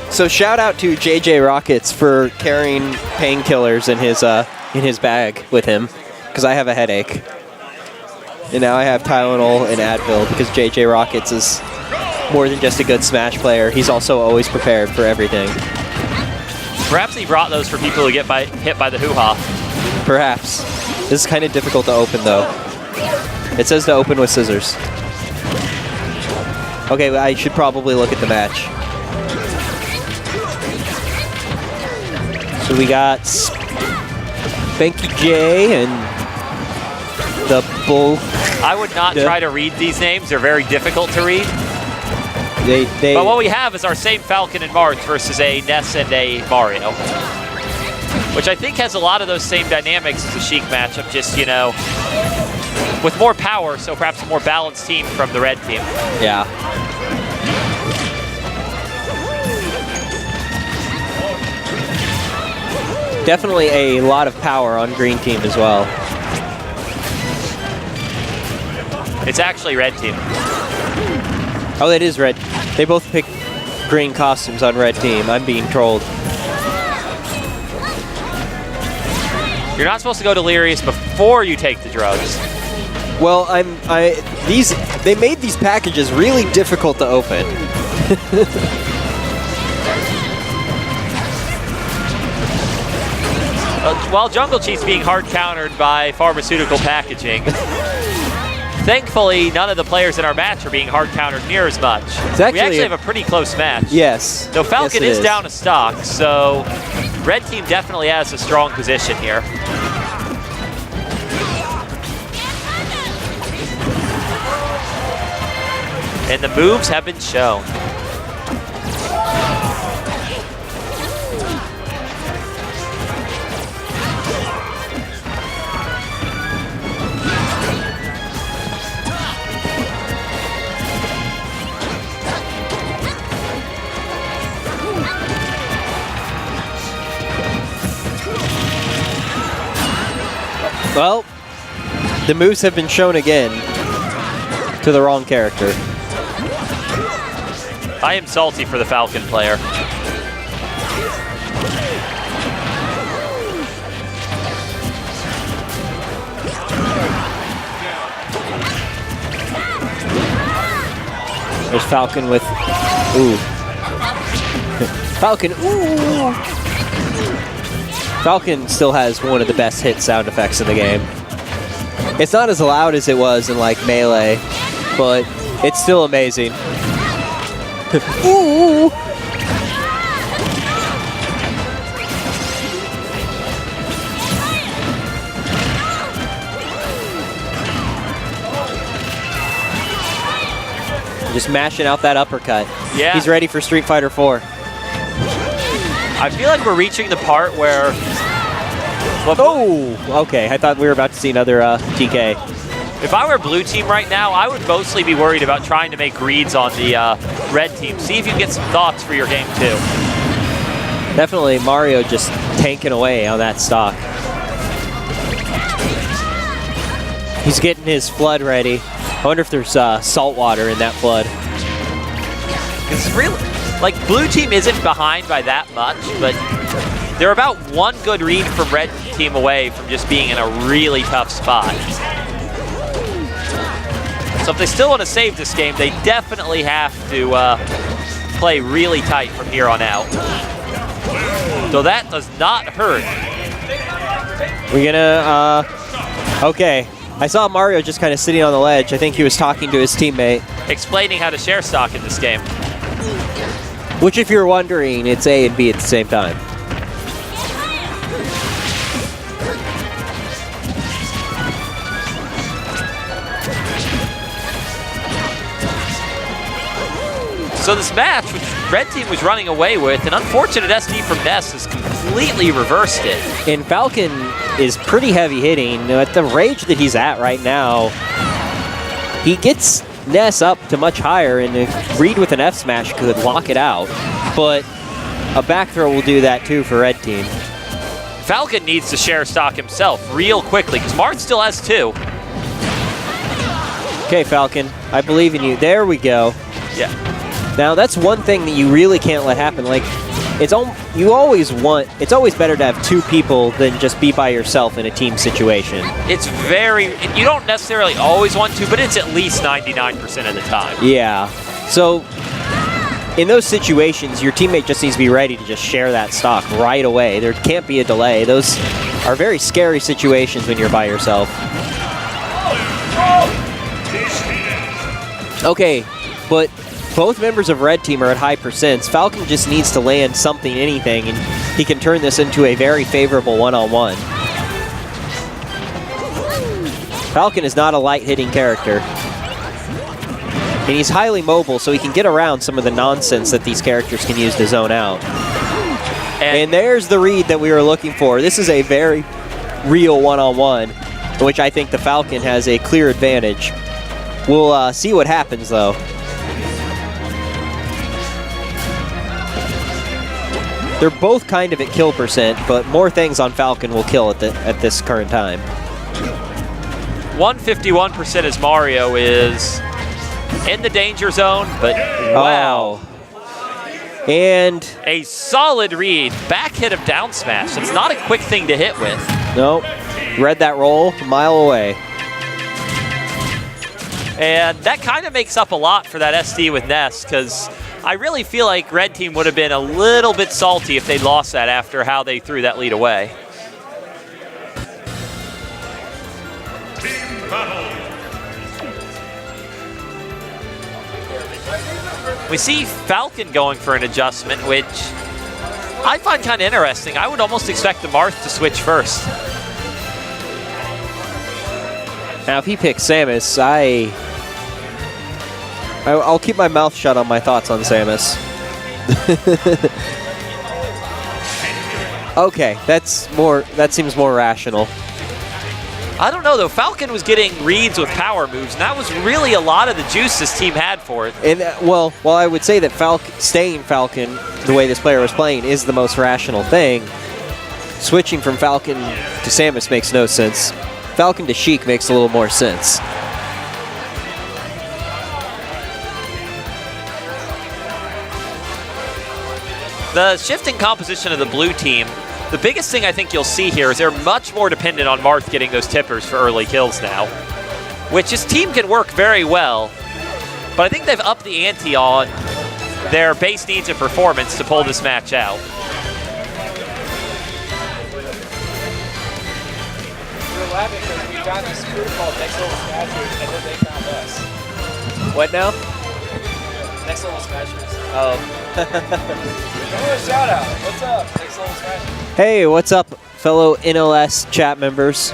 So shout out to JJ Rockets for carrying painkillers in his bag with him, because I have a headache. And now I have Tylenol and Advil because JJ Rockets is more than just a good Smash player. He's also always prepared for everything. Perhaps he brought those for people who get hit by the hoo-ha. Perhaps. This is kind of difficult to open, though. It says to open with scissors. Okay, I should probably look at the match. So we got Spankyj and the Bull. I would not try to read these names. They're very difficult to read. But what we have is our same Falcon and March versus a Ness and a Mario, which I think has a lot of those same dynamics as a Sheik matchup, just, you know, with more power, so perhaps a more balanced team from the red team. Yeah. Definitely a lot of power on green team as well. It's actually red team. Oh, it is red. They both picked green costumes on red team. I'm being trolled. You're not supposed to go delirious before you take the drugs. Well, they made these packages really difficult to open. While Junglechief's being hard countered by pharmaceutical packaging, thankfully none of the players in our match are being hard countered near as much. We actually have a pretty close match. Yes. Though Falcon is down a stock, so red team definitely has a strong position here. And the moves have been shown. Well, the moves have been shown again to the wrong character. I am salty for the Falcon player. There's Falcon with, ooh. Falcon, ooh. Falcon still has one of the best hit sound effects in the game. It's not as loud as it was in like Melee, but it's still amazing. Ooh. Just mashing out that uppercut. Yeah. He's ready for Street Fighter 4. I feel like we're reaching the part where... Oh, okay. I thought we were about to see another TK. If I were blue team right now, I would mostly be worried about trying to make reads on the red team. See if you can get some thoughts for your game, too. Definitely Mario just tanking away on that stock. He's getting his flood ready. I wonder if there's salt water in that flood. It's really... Like, blue team isn't behind by that much, but they're about one good read from red team away from just being in a really tough spot. So if they still want to save this game, they definitely have to play really tight from here on out. So that does not hurt. We're gonna, okay. I saw Mario just kind of sitting on the ledge. I think he was talking to his teammate. Explaining how to share stock in this game. Which, if you're wondering, it's A and B at the same time. So this match, which red team was running away with, an unfortunate SD from Ness has completely reversed it. And Falcon is pretty heavy hitting. At the rage that he's at right now, he gets Ness up to much higher, and a read with an F smash could lock it out. But a back throw will do that too for red team. Falcon needs to share stock himself real quickly, because Mart still has two. Okay, Falcon, I believe in you. There we go. Yeah. Now that's one thing that you really can't let happen. Like, it's always better to have two people than just be by yourself in a team situation. It's you don't necessarily always want to, but it's at least 99% of the time. Yeah. So in those situations, your teammate just needs to be ready to just share that stock right away. There can't be a delay. Those are very scary situations when you're by yourself. Okay, but both members of Red Team are at high percents. Falcon just needs to land something, anything, and he can turn this into a very favorable one-on-one. Falcon is not a light-hitting character. And he's highly mobile, so he can get around some of the nonsense that these characters can use to zone out. And there's the read that we were looking for. This is a very real one-on-one, in which I think the Falcon has a clear advantage. We'll see what happens, though. They're both kind of at kill percent, but more things on Falcon will kill at this current time. 151% as Mario is in the danger zone, but wow. And a solid read. Back hit of down smash. It's not a quick thing to hit with. Nope. Read that roll a mile away. And that kind of makes up a lot for that SD with Ness, because I really feel like Red Team would have been a little bit salty if they'd lost that after how they threw that lead away. We see Falcon going for an adjustment, which I find kind of interesting. I would almost expect the Marth to switch first. Now, if he picks Samus, I'll keep my mouth shut on my thoughts on Samus. Okay, that seems more rational. I don't know, though. Falcon was getting reads with power moves, and that was really a lot of the juice this team had for it. And well, I would say that staying Falcon, the way this player was playing, is the most rational thing. Switching from Falcon to Samus makes no sense. Falcon to Sheik makes a little more sense. The shifting composition of the blue team, the biggest thing I think you'll see here is they're much more dependent on Marth getting those tippers for early kills now, which his team can work very well, but I think they've upped the ante on their base needs and performance to pull this match out. We're laughing because we got this group called Next Level Smashers, and then they found us. What now? Next Level Smashers. Oh. Shout out. What's up, Next Level Smashers? Hey, what's up, fellow NLS chat members?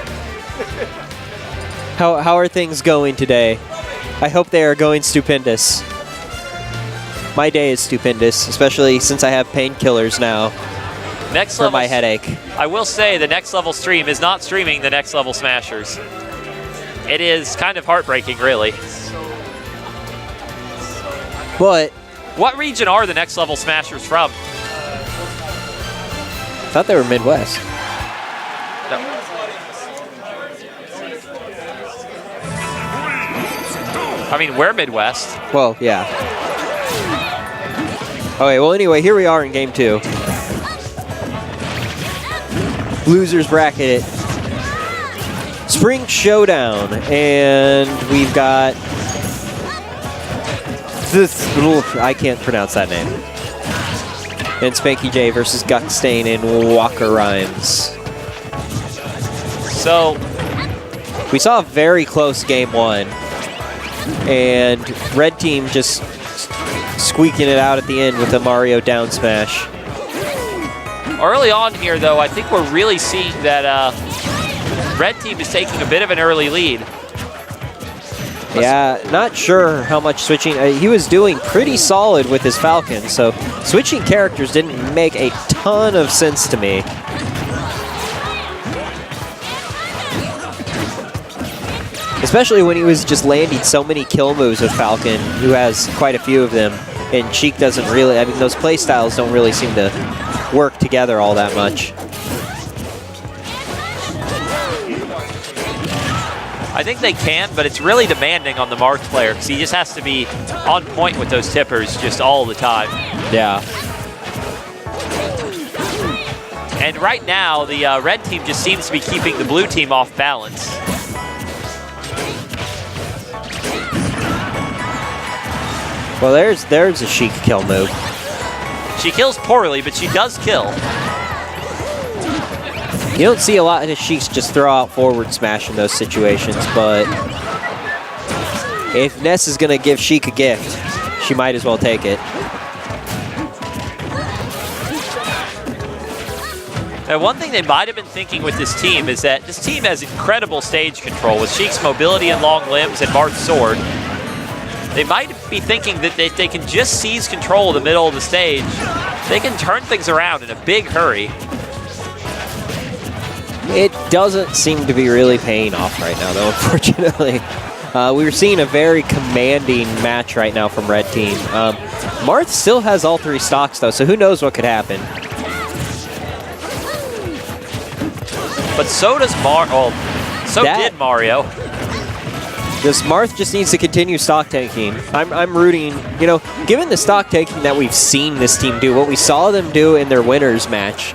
How are things going today? I hope they are going stupendous. My day is stupendous, especially since I have painkillers now for my headache. I will say the Next Level stream is not streaming the Next Level Smashers. It is kind of heartbreaking, really. But what region are the Next Level Smashers from? I thought they were Midwest. No. I mean, we're Midwest. Well, yeah. Okay, well, anyway, here we are in game 2. Losers bracket. Spring Showdown. And we've got this little, I can't pronounce that name. And Spankyj versus Guck and wakarhymez. So we saw a very close game 1. And Red Team just squeaking it out at the end with a Mario down smash. Early on here, though, I think we're really seeing that Red Team is taking a bit of an early lead. Yeah, not sure how much switching. He was doing pretty solid with his Falcon, so switching characters didn't make a ton of sense to me. Especially when he was just landing so many kill moves with Falcon, who has quite a few of them, and Sheik doesn't really, I mean, those playstyles don't really seem to work together all that much. I think they can, but it's really demanding on the Marth player because he just has to be on point with those tippers just all the time. Yeah. And right now, the red team just seems to be keeping the blue team off balance. Well, there's a Sheik kill move. She kills poorly, but she does kill. You don't see a lot of the Sheiks just throw out forward smash in those situations, but if Ness is going to give Sheik a gift, she might as well take it. Now, one thing they might have been thinking with this team is that this team has incredible stage control with Sheik's mobility and long limbs and Marth's sword. They might be thinking that if they can just seize control of the middle of the stage, they can turn things around in a big hurry. It doesn't seem to be really paying off right now, though, unfortunately. We're seeing a very commanding match right now from Red Team. Marth still has all 3 stocks, though, so who knows what could happen. But so does did Mario. This Marth just needs to continue stock taking. I'm rooting, you know, given the stock taking that we've seen this team do, what we saw them do in their winners match,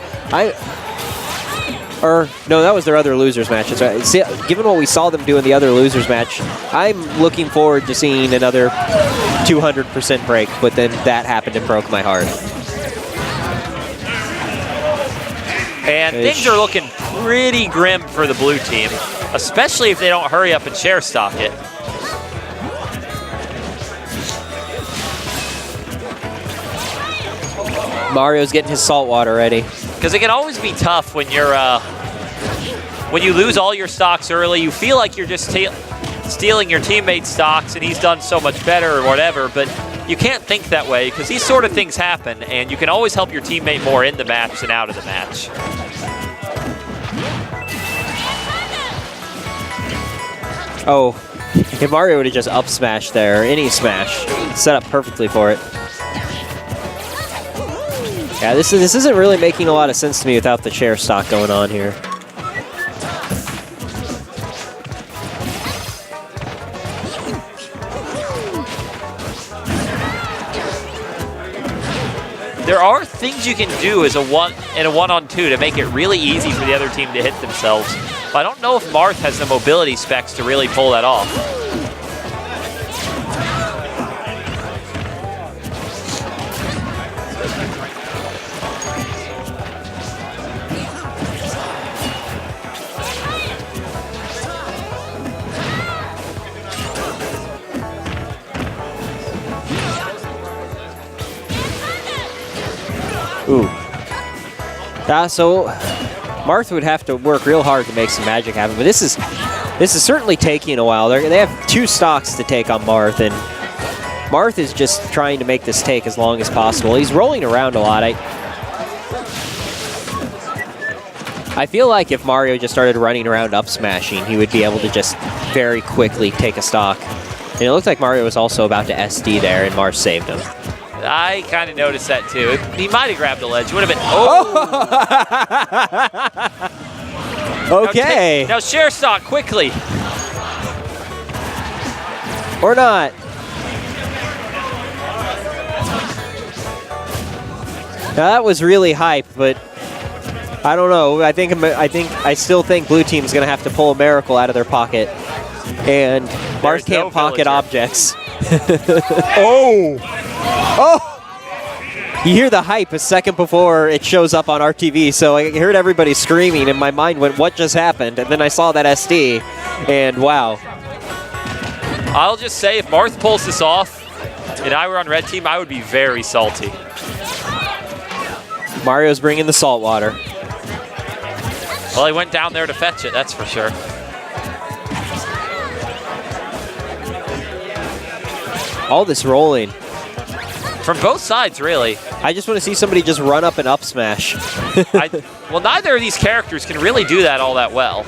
no, that was their other losers match. That's right. See, given what we saw them do in the other losers match, I'm looking forward to seeing another 200% break, but then that happened and broke my heart. And things are looking pretty grim for the blue team, especially if they don't hurry up and share stock it. Mario's getting his salt water ready. Because it can always be tough when you're when you lose all your stocks early. You feel like you're just stealing your teammate's stocks and he's done so much better or whatever, but you can't think that way because these sort of things happen and you can always help your teammate more in the match than out of the match. Oh, if Mario would have just up smash there, or any smash, set up perfectly for it. Yeah, this isn't really making a lot of sense to me without the chair stock going on here. There are things you can do as a one-on-two to make it really easy for the other team to hit themselves. But I don't know if Marth has the mobility specs to really pull that off. Ooh. So Marth would have to work real hard to make some magic happen, but this is certainly taking a while. They have 2 stocks to take on Marth, and Marth is just trying to make this take as long as possible. He's rolling around a lot. I feel like if Mario just started running around up smashing, he would be able to just very quickly take a stock. And it looked like Mario was also about to SD there, and Marth saved him. I kind of noticed that too. He might have grabbed the ledge. Would have been. Oh! Okay. Now share stock quickly. Or not. Now that was really hype, but I don't know. I still think blue team's gonna have to pull a miracle out of their pocket, and Marth can't pocket objects. Oh! Oh! You hear the hype a second before it shows up on our TV, so I heard everybody screaming, and my mind went, what just happened? And then I saw that SD, and wow. I'll just say, if Marth pulls this off, and I were on red team, I would be very salty. Mario's bringing the salt water. Well, he went down there to fetch it, that's for sure. All this rolling. From both sides, really. I just want to see somebody just run up and up smash. Well, neither of these characters can really do that all that well.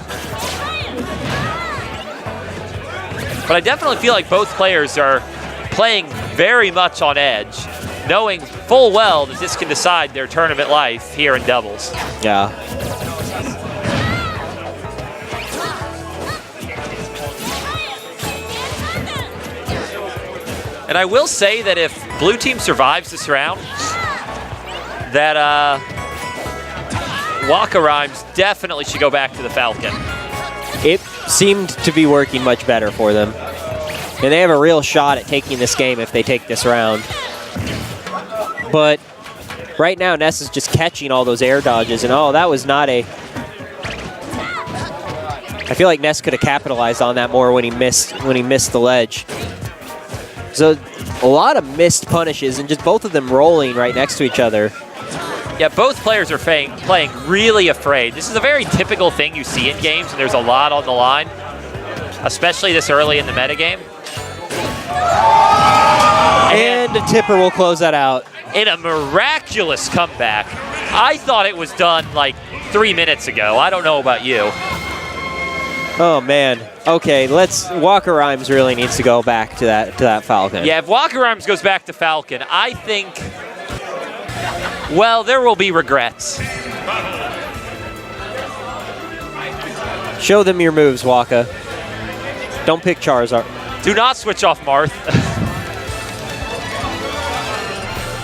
But I definitely feel like both players are playing very much on edge, knowing full well that this can decide their tournament life here in doubles. Yeah. And I will say that if blue team survives this round, that wakarhymez definitely should go back to the Falcon. It seemed to be working much better for them. And they have a real shot at taking this game if they take this round. But right now, Ness is just catching all those air dodges, and oh, that was not a... I feel like Ness could have capitalized on that more when he missed the ledge. So a lot of missed punishes, and just both of them rolling right next to each other. Yeah, both players are playing really afraid. This is a very typical thing you see in games, and there's a lot on the line, especially this early in the metagame. And the tipper will close that out. In a miraculous comeback. I thought it was done like 3 minutes ago. I don't know about you. Oh man. Okay, wakarhymez really needs to go back to that Falcon. Yeah, if wakarhymez goes back to Falcon, I think, well, there will be regrets. Show them your moves, Waka. Don't pick Charizard. Do not switch off Marth.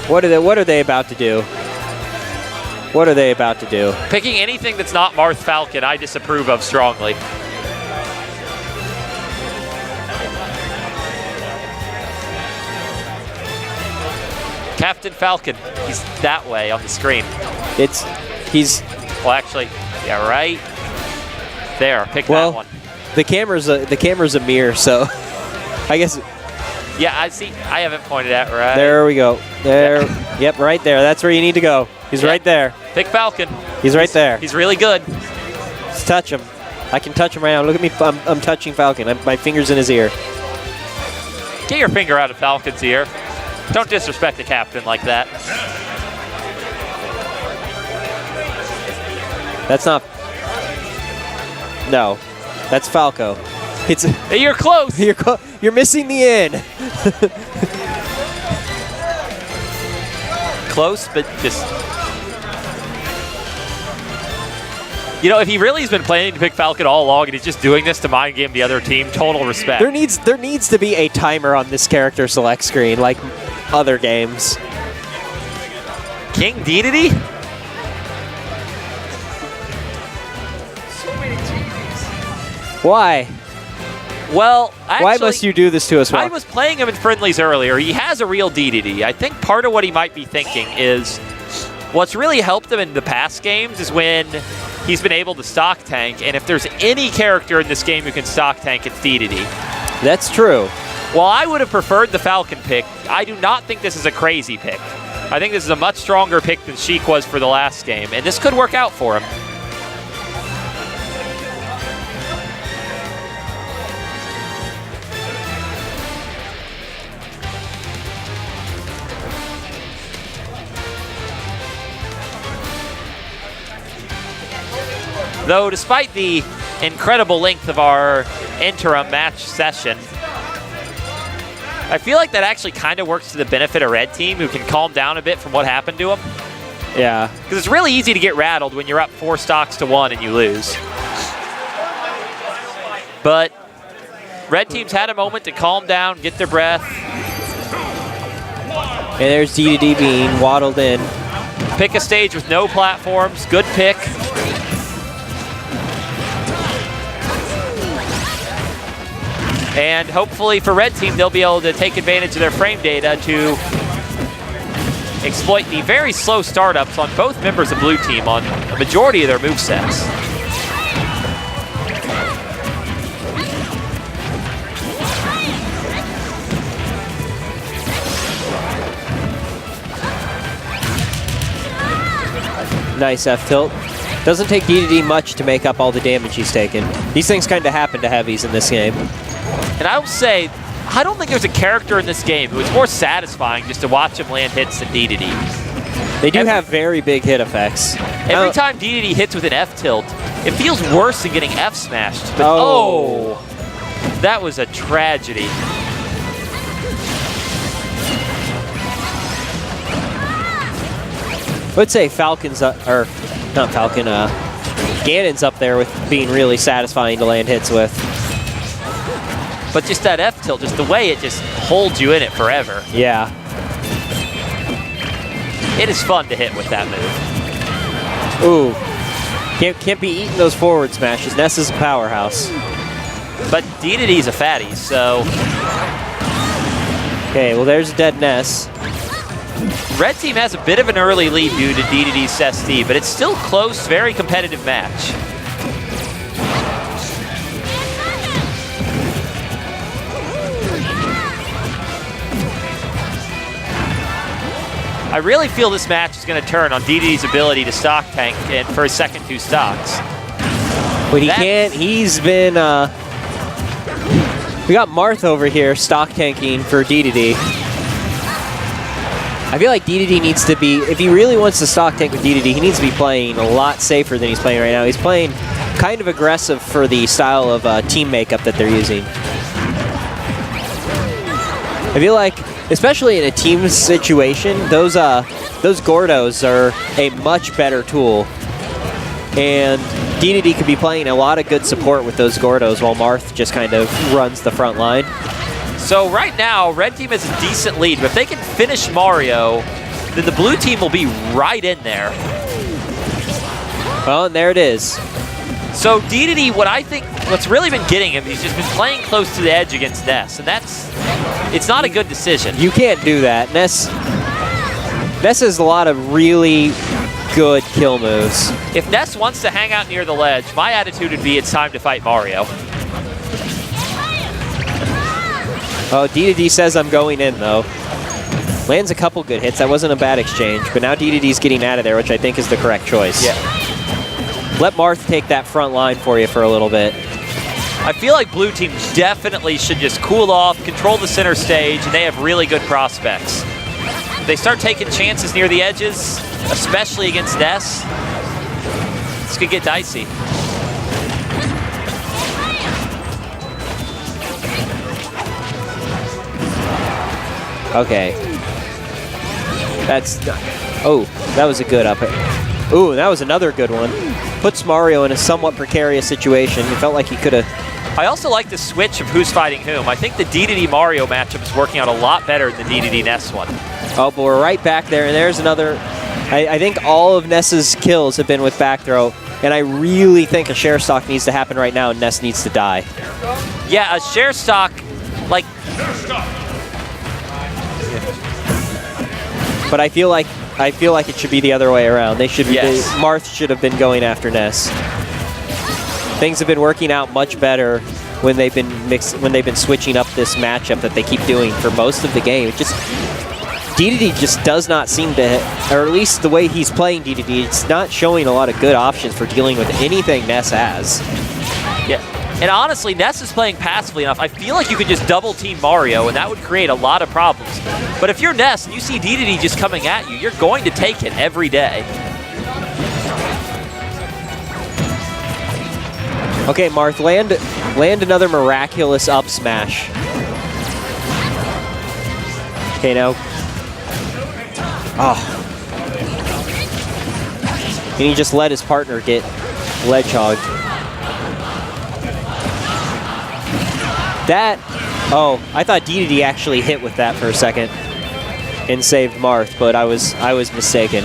What are they about to do? What are they about to do? Picking anything that's not Marth Falcon, I disapprove of strongly. Captain Falcon, he's that way on the screen. Well, actually, yeah, right there. Pick that one. The camera's a mirror, so I guess. Yeah, I see. I haven't pointed at right. There we go. There. Yep, right there. That's where you need to go. He's right there. Pick Falcon. He's right there. He's really good. Let's touch him. I can touch him right now. Look at me. I'm touching Falcon. My finger's in his ear. Get your finger out of Falcon's ear. Don't disrespect the captain like that. That's not. No, that's Falco. You're close. You're missing the end. Close, but just. You know, if he really has been planning to pick Falcon all along and he's just doing this to mind game the other team, total respect. There needs to be a timer on this character select screen, like other games. King Dedede? So many TVs. Why? Well, actually, why must you do this to us? I was playing him in friendlies earlier. He has a real Dedede. I think part of what he might be thinking is what's really helped him in the past games is when he's been able to stock tank, and if there's any character in this game who can stock tank, it's Dedede. That's true. While I would have preferred the Falcon pick, I do not think this is a crazy pick. I think this is a much stronger pick than Sheik was for the last game, and this could work out for him. Though, despite the incredible length of our interim match session, I feel like that actually kind of works to the benefit of Red Team, who can calm down a bit from what happened to him. Yeah. Because it's really easy to get rattled when you're up 4 stocks to 1 and you lose. But Red Team's had a moment to calm down, get their breath. And there's Dedede being waddled in. Pick a stage with no platforms. Good pick. And hopefully for Red Team, they'll be able to take advantage of their frame data to exploit the very slow startups on both members of Blue Team on a majority of their movesets. Nice F-tilt. Doesn't take Dedede much to make up all the damage he's taken. These things kind of happen to heavies in this game. And I will say, I don't think there's a character in this game who is more satisfying just to watch him land hits than Dedede. They do have very big hit effects. Every time Dedede hits with an F-tilt, it feels worse than getting F-smashed. But oh, that was a tragedy. I would say Falcon's or not Falcon, Ganon's up there with being really satisfying to land hits with. But just that F tilt, just the way it just holds you in it forever. Yeah. It is fun to hit with that move. Ooh. Can't be eating those forward smashes. Ness is a powerhouse. But DDD's a fatty, so... Okay, well there's a dead Ness. Red team has a bit of an early lead due to DDD's SD, but it's still close, very competitive match. I really feel this match is going to turn on DDD's ability to stock tank and for his second 2 stocks. But he can't, he's been, we got Marth over here stock tanking for DDD. I feel like DDD needs to be, if he really wants to stock tank with DDD, he needs to be playing a lot safer than he's playing right now. He's playing kind of aggressive for the style of team makeup that they're using. I feel like, especially in a team situation, those Gordos are a much better tool. And DDD could be playing a lot of good support with those Gordos while Marth just kind of runs the front line. So right now, Red team has a decent lead, but if they can finish Mario, then the blue team will be right in there. Well, and there it is. So DDD, what's really been getting him, he's just been playing close to the edge against Ness, and it's not a good decision. You can't do that. Ness has a lot of really good kill moves. If Ness wants to hang out near the ledge, my attitude would be it's time to fight Mario. Oh, DDD says I'm going in, though. Lands a couple good hits. That wasn't a bad exchange, but now DDD's getting out of there, which I think is the correct choice. Yeah. Let Marth take that front line for you for a little bit. I feel like blue team definitely should just cool off, control the center stage, and they have really good prospects. If they start taking chances near the edges, especially against Ness, this could get dicey. Okay. Oh, that was a good up. Ooh, that was another good one. Puts Mario in a somewhat precarious situation. It felt like he could have... I also like the switch of who's fighting whom. I think the DDD Mario matchup is working out a lot better than the DDD Ness one. Oh, but we're right back there, and there's another... I think all of Ness's kills have been with back throw, and I really think a share stock needs to happen right now, and Ness needs to die. Yeah, a share stock, like... But I feel like it should be the other way around. They should. Yes. Marth should have been going after Ness. Things have been working out much better when they've been switching up this matchup that they keep doing for most of the game. It just DDD just does not seem to, or at least the way he's playing DDD, it's not showing a lot of good options for dealing with anything Ness has. Yeah. And honestly, Ness is playing passively enough. I feel like you could just double team Mario, and that would create a lot of problems. But if you're Ness and you see DDD just coming at you, you're going to take it every day. Okay, Marth, land another miraculous up smash. Okay, now. Oh. And he just let his partner get ledge hogged. That, oh, I thought DDD actually hit with that for a second and saved Marth, but I was mistaken.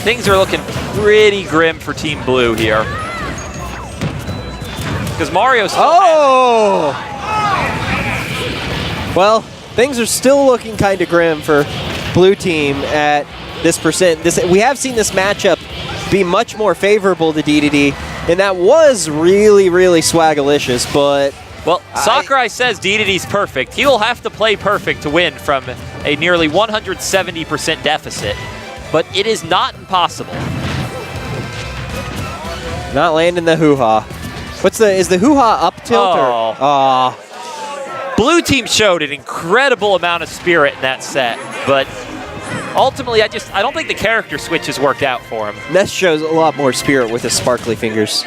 Things are looking pretty grim for Team Blue here. Because Mario's still Well, things are still looking kind of grim for Blue team at this percent. We have seen this matchup be much more favorable to DDD, and that was really, really swagalicious, but... Well, Sakurai says DDD's perfect. He will have to play perfect to win from a nearly 170% deficit, but it is not impossible. Not landing the hoo-ha. Is the hoo-ha up tilt or? Oh. Blue team showed an incredible amount of spirit in that set, but ultimately, I don't think the character switches worked out for him. Ness shows a lot more spirit with his sparkly fingers.